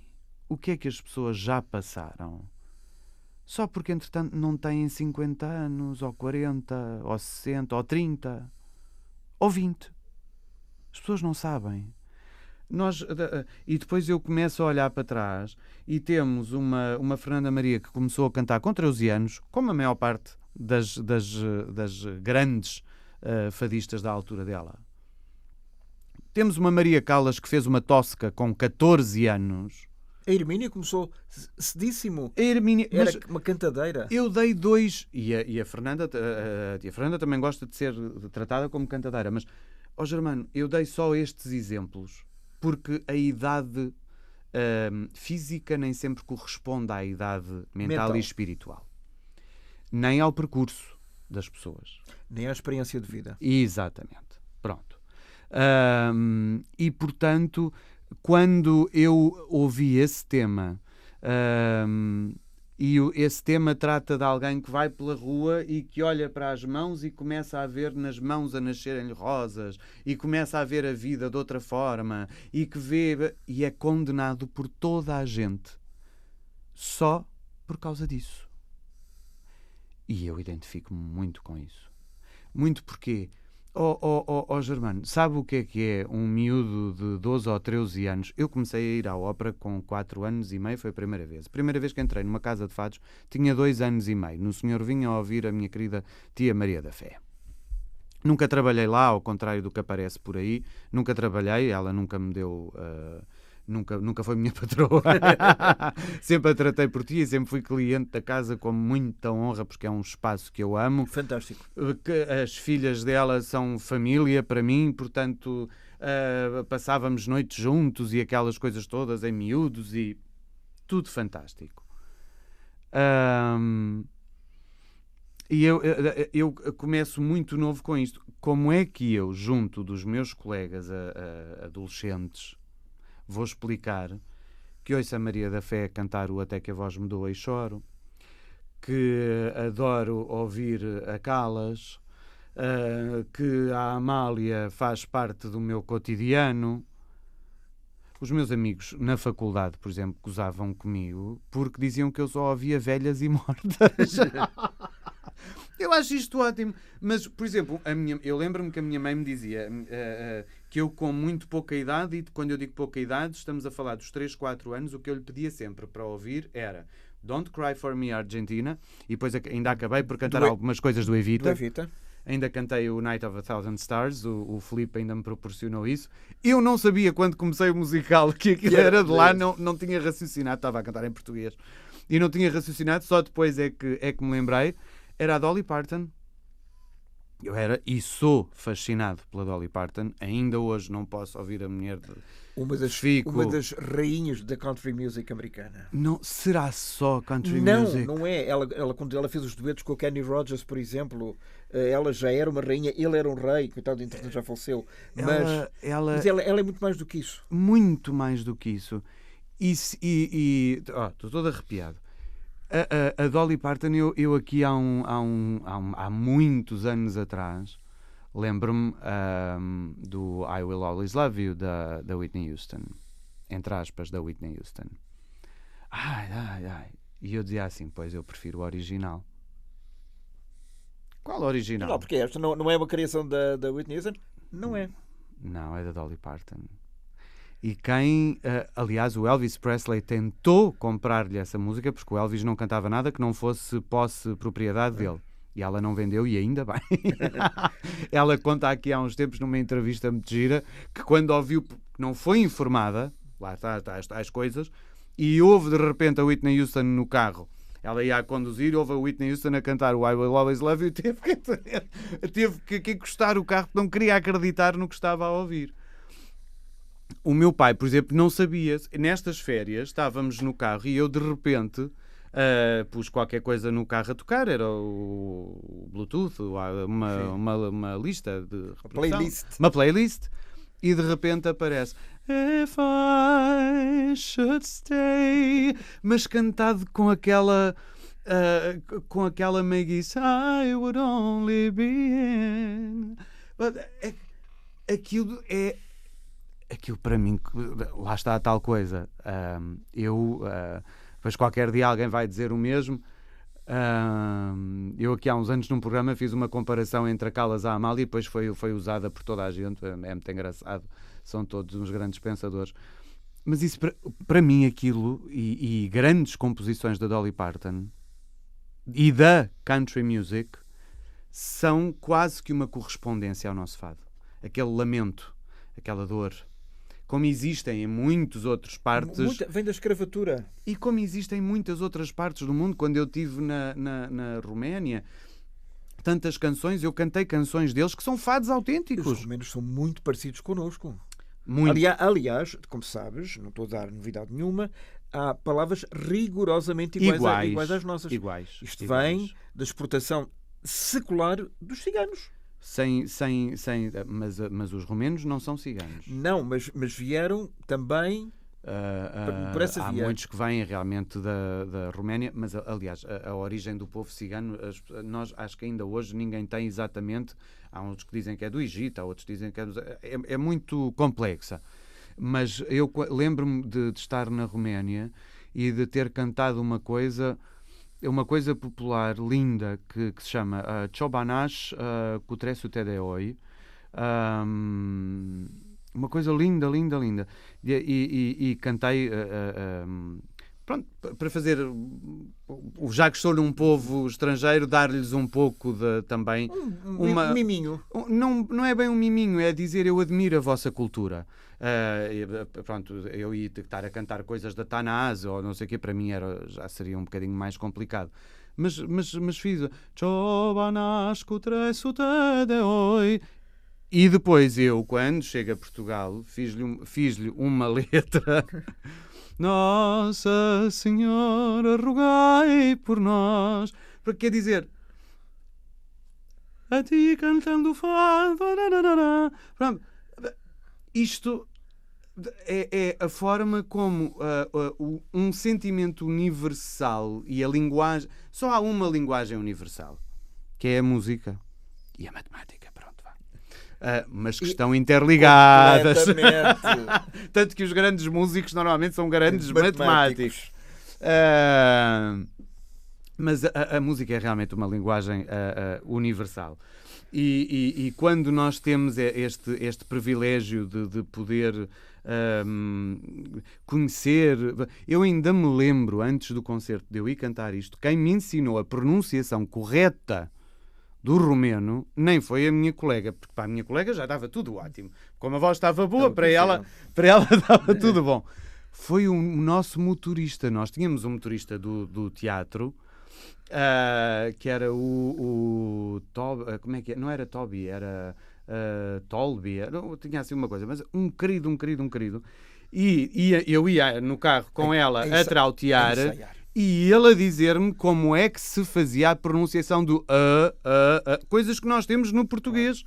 o que é que as pessoas já passaram. Só porque, entretanto, não têm 50 anos, ou 40, ou 60, ou 30, ou 20. As pessoas não sabem. E depois eu começo a olhar para trás e temos uma Fernanda Maria que começou a cantar com 13 anos, como a maior parte das grandes fadistas da altura dela. Temos uma Maria Callas que fez uma Tosca com 14 anos. A Hermínia começou cedíssimo. A Hermínia era uma cantadeira. Eu dei 2. E a Fernanda, a tia Fernanda também gosta de ser tratada como cantadeira. Mas, Germano, eu dei só estes exemplos porque a idade física nem sempre corresponde à idade mental e espiritual. Nem ao percurso das pessoas. Nem à experiência de vida. Exatamente. Pronto. E, portanto, quando eu ouvi esse tema, e esse tema trata de alguém que vai pela rua e que olha para as mãos e começa a ver nas mãos a nascerem-lhe rosas e começa a ver a vida de outra forma e que vê e é condenado por toda a gente só por causa disso. E eu identifico-me muito com isso. Muito porque, Germano, sabe o que é um miúdo de 12 ou 13 anos? Eu comecei a ir à ópera com 4 anos e meio, foi a primeira vez. A primeira vez que entrei numa casa de fados tinha 2 anos e meio. No Senhor vinha a ouvir a minha querida tia Maria da Fé. Nunca trabalhei lá, ao contrário do que aparece por aí. Nunca trabalhei, ela nunca me deu... Nunca foi minha patroa. Sempre a tratei por ti e sempre fui cliente da casa com muita honra, porque é um espaço que eu amo. Fantástico. As filhas dela são família para mim, portanto passávamos noites juntos e aquelas coisas todas em miúdos e tudo fantástico. E eu começo muito novo com isto. Como é que eu, junto dos meus colegas adolescentes, vou explicar que ouço a Maria da Fé cantar o Até que a Voz Me Doa e Choro, que adoro ouvir a Calas, que a Amália faz parte do meu cotidiano. Os meus amigos na faculdade, por exemplo, gozavam comigo porque diziam que eu só ouvia velhas e mortas. Eu acho isto ótimo. Mas, por exemplo, eu lembro-me que a minha mãe me dizia que eu com muito pouca idade, e quando eu digo pouca idade, estamos a falar dos 3, 4 anos, o que eu lhe pedia sempre para ouvir era Don't Cry For Me Argentina, e depois ainda acabei por cantar algumas coisas do Evita. Ainda cantei o Night of a Thousand Stars, o Filipe ainda me proporcionou isso. Eu não sabia quando comecei o musical que aquilo era de lá, não tinha raciocinado, estava a cantar em português, e não tinha raciocinado, só depois é que me lembrei. Era a Dolly Parton. Eu era e sou fascinado pela Dolly Parton. Ainda hoje não posso ouvir a mulher de uma das rainhas da country music americana. Não, será só country music? Não é. Quando ela fez os duetos com o Kenny Rogers, por exemplo, ela já era uma rainha, ele era um rei, coitado, entretanto já faleceu. Mas ela é muito mais do que isso. Muito mais do que isso. Estou todo arrepiado. A Dolly Parton, eu aqui há muitos anos atrás, lembro-me do I Will Always Love You, da Whitney Houston. Entre aspas, da Whitney Houston. Ai. E eu dizia assim, pois eu prefiro o original. Qual original? Não, porque esta não é uma criação da Whitney Houston? Não é. Não, é da Dolly Parton. E aliás, o Elvis Presley tentou comprar-lhe essa música, porque o Elvis não cantava nada que não fosse posse, propriedade dele. E ela não vendeu, e ainda bem. Ela conta aqui há uns tempos, numa entrevista muito gira, que quando ouviu, não foi informada, lá está as coisas, e houve de repente a Whitney Houston no carro. Ela ia a conduzir e houve a Whitney Houston a cantar o I Will Always Love You, teve que encostar o carro, porque não queria acreditar no que estava a ouvir. O meu pai, por exemplo, não sabia. Nestas férias estávamos no carro e eu de repente pus qualquer coisa no carro a tocar, era o Bluetooth, uma lista de reprodução, uma playlist, e de repente aparece If I Should Stay, mas cantado com aquela meiguice, I would only be in. Aquilo para mim, lá está a tal coisa. Depois qualquer dia alguém vai dizer o mesmo. Eu aqui há uns anos num programa fiz uma comparação entre a Calas e a Amália e depois foi usada por toda a gente. É muito engraçado. São todos uns grandes pensadores. Mas isso para mim aquilo e grandes composições da Dolly Parton e da country music são quase que uma correspondência ao nosso fado. Aquele lamento, aquela dor. Como existem em muitas outras partes... Vem da escravatura. E como existem em muitas outras partes do mundo. Quando eu estive na Roménia, tantas canções, eu cantei canções deles que são fados autênticos. Os romenos são muito parecidos connosco. Muito. Aliás, como sabes, não estou a dar novidade nenhuma, há palavras rigorosamente iguais às nossas. Isto vem da exportação secular dos ciganos. Mas os romenos não são ciganos. Não, mas vieram também por essa via. Há muitos que vêm realmente da Roménia, mas aliás, a origem do povo cigano, nós acho que ainda hoje ninguém tem exatamente. Há uns que dizem que é do Egito, há outros que dizem que é muito complexa. Mas eu lembro-me de estar na Roménia e de ter cantado uma coisa popular linda que se chama Csobanash Kutresu Tedeoi. Uma coisa linda. E cantei pronto, para fazer, já que estou num povo estrangeiro, dar-lhes um pouco de também um miminho. Não é bem um miminho, é dizer eu admiro a vossa cultura. Pronto, eu ia estar a cantar coisas da Tanase ou não sei o que, para mim já seria um bocadinho mais complicado. Mas fiz E depois eu, quando chego a Portugal, fiz-lhe uma letra. Nossa Senhora, rogai por nós. Para quer dizer, a ti cantando o fado. Pronto. Isto é a forma como um sentimento universal e a linguagem... Só há uma linguagem universal, que é a música e a matemática. Pronto, vá. Mas que estão interligadas. Tanto que os grandes músicos normalmente são grandes matemáticos. Mas a música é realmente uma linguagem universal. E quando nós temos este privilégio de poder conhecer... Eu ainda me lembro, antes do concerto de eu ir cantar isto, quem me ensinou a pronunciação correta do romeno nem foi a minha colega, porque para a minha colega já estava tudo ótimo. Como a voz estava boa, para ela estava tudo bom. Foi o nosso motorista. Nós tínhamos um motorista do teatro, que era o Toby, como é que é? Não era Toby, era Tolby, tinha assim uma coisa, mas um querido. E eu ia no carro com ela a trautear e ele a dizer-me como é que se fazia a pronunciação do coisas que nós temos no português,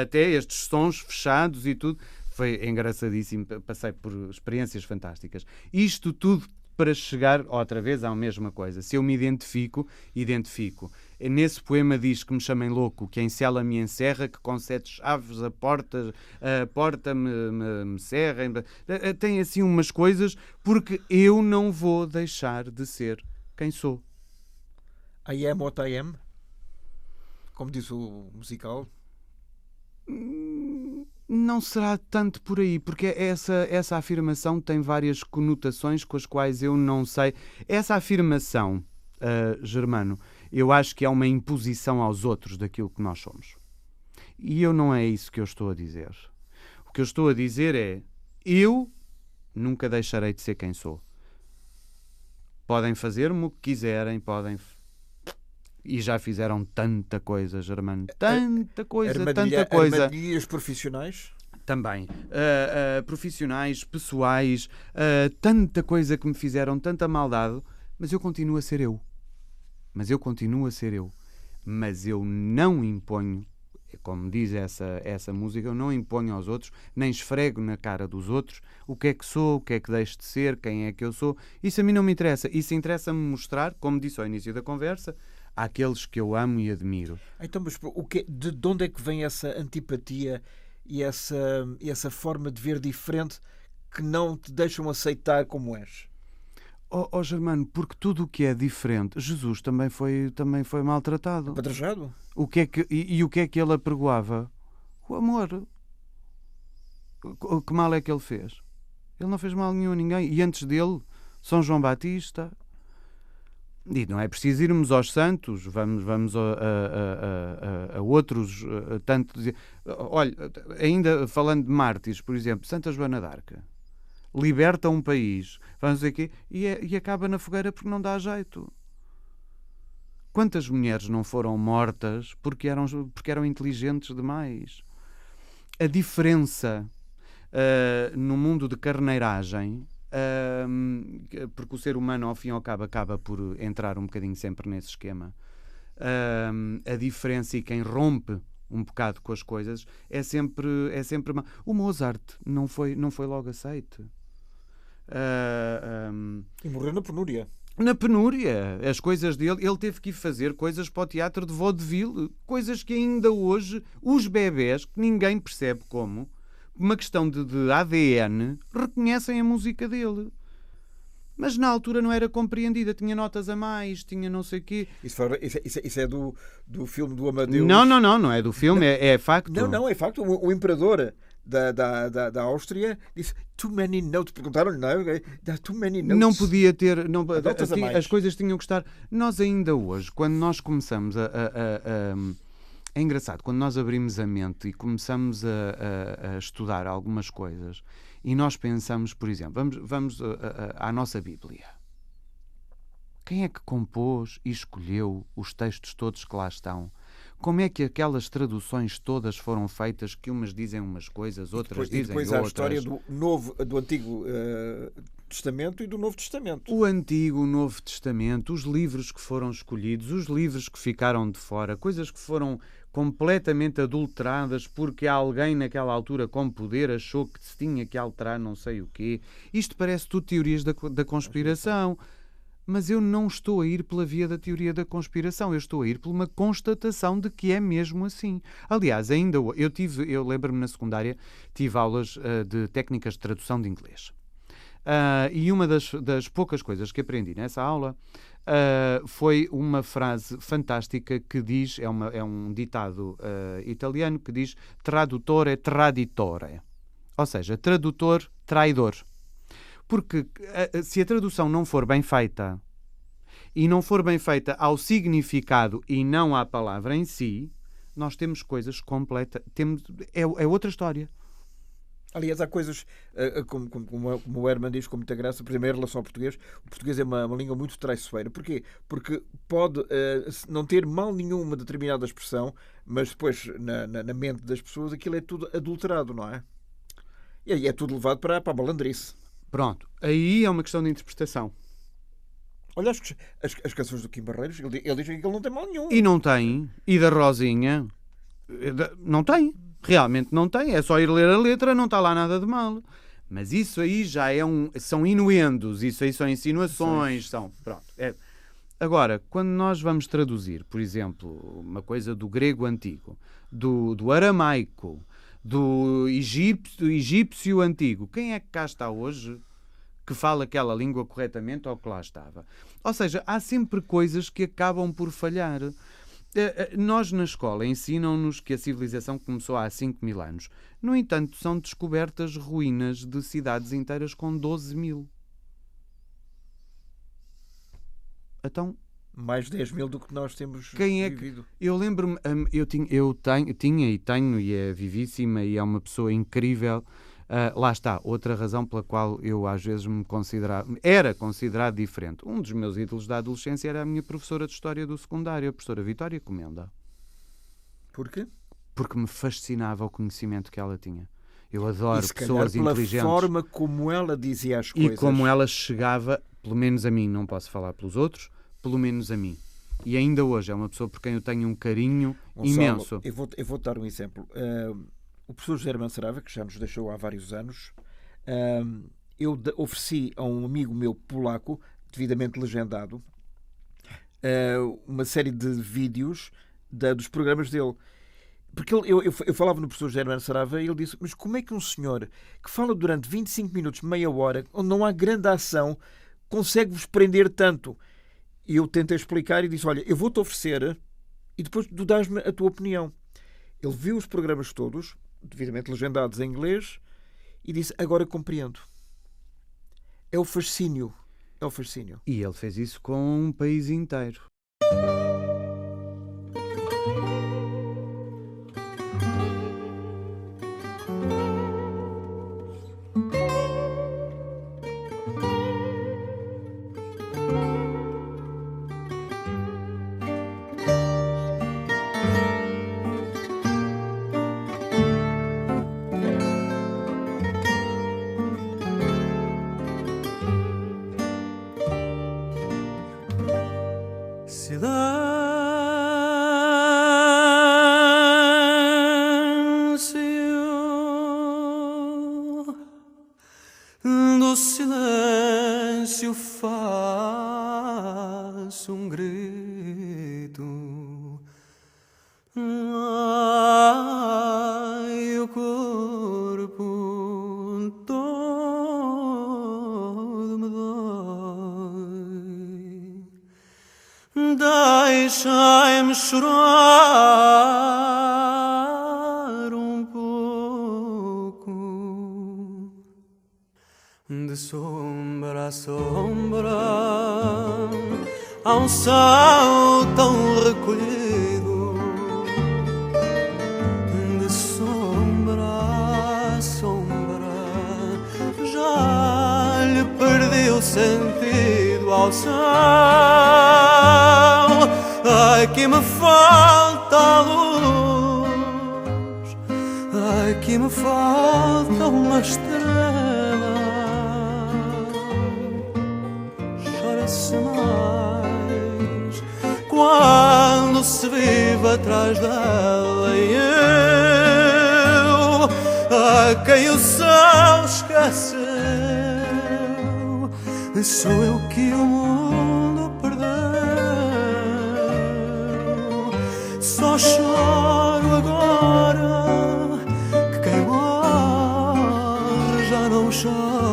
até estes sons fechados e tudo. Foi engraçadíssimo, passei por experiências fantásticas. Isto tudo para chegar outra vez à mesma coisa. Se eu me identifico. Nesse poema diz que me chamem louco, que em cela me encerra, que com 7 chaves a porta me cerra. Tem assim umas coisas, porque eu não vou deixar de ser quem sou. I am what I am? Como diz o musical? Não será tanto por aí, porque essa afirmação tem várias conotações com as quais eu não sei. Essa afirmação, Germano, eu acho que é uma imposição aos outros daquilo que nós somos. E não é isso que eu estou a dizer. O que eu estou a dizer é, eu nunca deixarei de ser quem sou. Podem fazer-me o que quiserem, e já fizeram tanta coisa, Germano. Tanta coisa. Armadilhas profissionais? Também. Profissionais, pessoais, tanta coisa que me fizeram, tanta maldade, mas eu continuo a ser eu. Mas eu não imponho, como diz essa música, eu não imponho aos outros, nem esfrego na cara dos outros o que é que sou, o que é que deixo de ser, quem é que eu sou. Isso a mim não me interessa. Isso interessa-me mostrar, como disse ao início da conversa, àqueles que eu amo e admiro. Então, mas de onde é que vem essa antipatia e essa forma de ver diferente que não te deixam aceitar como és? Germano, porque tudo o que é diferente, Jesus também foi maltratado. Apedrejado? O que é que ele apregoava? O amor. Que mal é que ele fez? Ele não fez mal nenhum a ninguém. E antes dele, São João Batista. E não é preciso irmos aos santos, vamos a outros tanto dizer. Olha, ainda falando de mártires, por exemplo, Santa Joana d'Arc liberta um país, vamos dizer aqui, e acaba na fogueira porque não dá jeito. Quantas mulheres não foram mortas porque eram inteligentes demais? A diferença no mundo de carneiragem, porque o ser humano ao fim e ao cabo acaba por entrar um bocadinho sempre nesse esquema, a diferença, e quem rompe um bocado com as coisas é sempre mal. O Mozart não foi logo aceite, e morreu na penúria. Na penúria, as coisas dele, ele teve que ir fazer coisas para o teatro de vaudeville, coisas que ainda hoje os bebés, que ninguém percebe como, uma questão de ADN, reconhecem a música dele. Mas na altura não era compreendida, tinha notas a mais, tinha não sei o quê. Isso é do filme do Amadeus? Não é do filme, é facto. Não, é facto. O imperador da Áustria disse too many notes. Perguntaram-lhe, não é? Too many notes. Não podia ter... as coisas tinham que estar... Nós ainda hoje, quando nós começamos é engraçado, quando nós abrimos a mente e começamos a estudar algumas coisas e nós pensamos, por exemplo, vamos à nossa Bíblia. Quem é que compôs e escolheu os textos todos que lá estão? Como é que aquelas traduções todas foram feitas, que umas dizem umas coisas, outras dizem outras? E depois há a história do Antigo Testamento e do Novo Testamento. O Antigo, o Novo Testamento, os livros que foram escolhidos, os livros que ficaram de fora, coisas que foram completamente adulteradas porque alguém naquela altura com poder achou que se tinha que alterar não sei o quê. Isto parece tudo teorias da conspiração. Mas eu não estou a ir pela via da teoria da conspiração, eu estou a ir por uma constatação de que é mesmo assim. Aliás, ainda eu lembro-me na secundária, tive aulas de técnicas de tradução de inglês. E uma das poucas coisas que aprendi nessa aula foi uma frase fantástica que diz, é um ditado italiano que diz traduttore traditore, ou seja, tradutor traidor. Porque se a tradução não for bem feita e não for bem feita ao significado e não à palavra em si, nós temos coisas completas, é outra história. Aliás, há coisas, como o Herman diz com muita graça, por exemplo, em relação ao português, o português é uma língua muito traiçoeira. Porquê? Porque pode não ter mal nenhum uma determinada expressão, mas depois, na mente das pessoas, aquilo é tudo adulterado, não é? E aí é tudo levado para a malandrice. Pronto, aí é uma questão de interpretação. Olha as canções do Kim Barreiros, ele diz que ele não tem mal nenhum. E não tem, e da Rosinha, não tem, realmente não tem, é só ir ler a letra, não está lá nada de mal. Mas isso aí já são inuendos, isso aí são insinuações, pronto. Agora, quando nós vamos traduzir, por exemplo, uma coisa do grego antigo, do aramaico, do egípcio antigo, quem é que cá está hoje que fala aquela língua corretamente ou que lá estava? Ou seja, há sempre coisas que acabam por falhar. Nós na escola ensinam-nos que a civilização começou há 5.000 anos. No entanto, são descobertas ruínas de cidades inteiras com 12.000. Então, mais 10.000 do que nós temos vivido. Eu lembro-me, eu tinha e tenho, e é vivíssima, e é uma pessoa incrível. Lá está, outra razão pela qual eu às vezes era considerado diferente. Um dos meus ídolos da adolescência era a minha professora de História do secundário, a professora Vitória Comenda. Porquê? Porque me fascinava o conhecimento que ela tinha. Eu adoro pessoas pela inteligentes. A forma como ela dizia as coisas. E como ela chegava, pelo menos a mim, não posso falar pelos outros, pelo menos a mim. E ainda hoje é uma pessoa por quem eu tenho um carinho imenso. Eu vou dar um exemplo. O professor José Hermano Saraiva, que já nos deixou há vários anos, eu ofereci a um amigo meu polaco, devidamente legendado, uma série de vídeos dos programas dele. Porque eu falava no professor José Hermano Saraiva e ele disse: mas como é que um senhor que fala durante 25 minutos, meia hora, onde não há grande ação, consegue-vos prender tanto? E eu tentei explicar e disse: olha, eu vou-te oferecer e depois tu dás-me a tua opinião. Ele viu os programas todos, devidamente legendados em inglês, e disse: agora compreendo. É o fascínio. É o fascínio. E ele fez isso com um país inteiro. Do silêncio faço um grito. Ai, o corpo todo me dói. Deixai-me chorar um pouco. De sombra a sombra, há um sal tão recolhido. De sombra a sombra, já lhe perdi o sentido ao céu. Ai, que me faz falta a luz, aqui me falta uma estrela. Chora-se mais quando se vive atrás dela, e eu, a quem o céu esqueceu, sou eu que o mundo perdeu. Só choro agora que quem morre já não chora.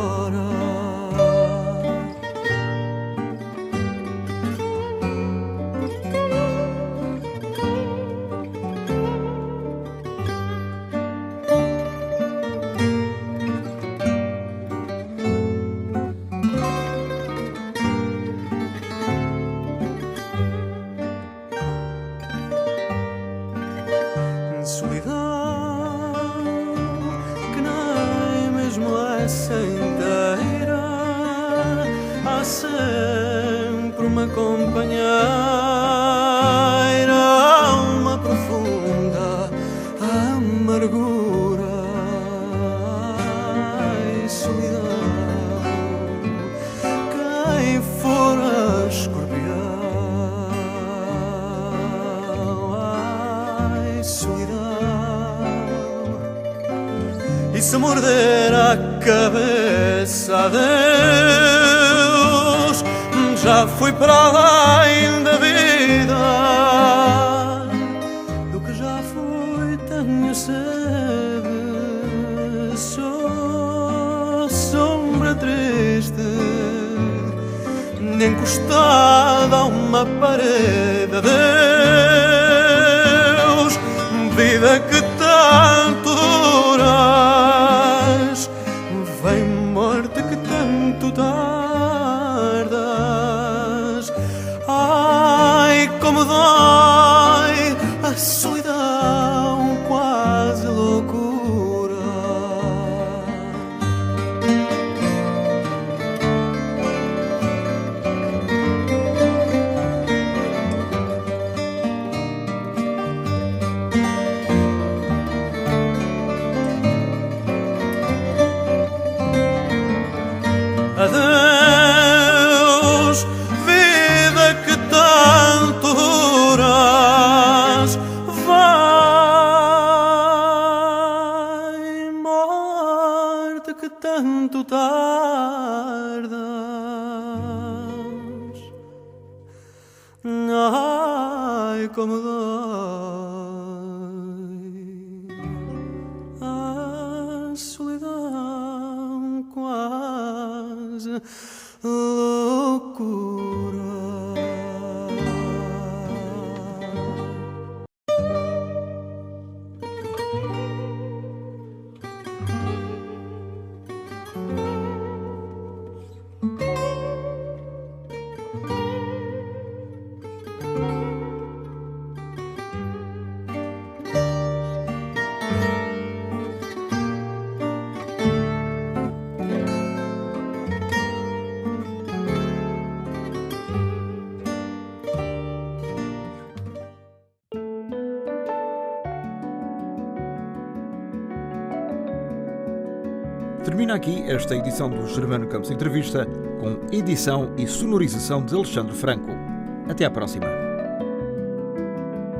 Sempre uma companheira, alma profunda, amargura. Ai, solidão, quem for escorpião. Ai, solidão, e se morder a cabeça, adeus, já fui para além da vida. Do que já fui tenho sede. Sou sombra triste, encostada a uma parede. Deus, vida que tanto duras, vem morte que tanto tardas. Ai, como dói a solidão, quase loucura. Adeus, vida que tanto duras, vai, morte que tanto tardas. Ai, como dói a solidão, quase loucura. Termina aqui esta edição do Germano Campos Entrevista, com edição e sonorização de Alexandre Franco. Até à próxima.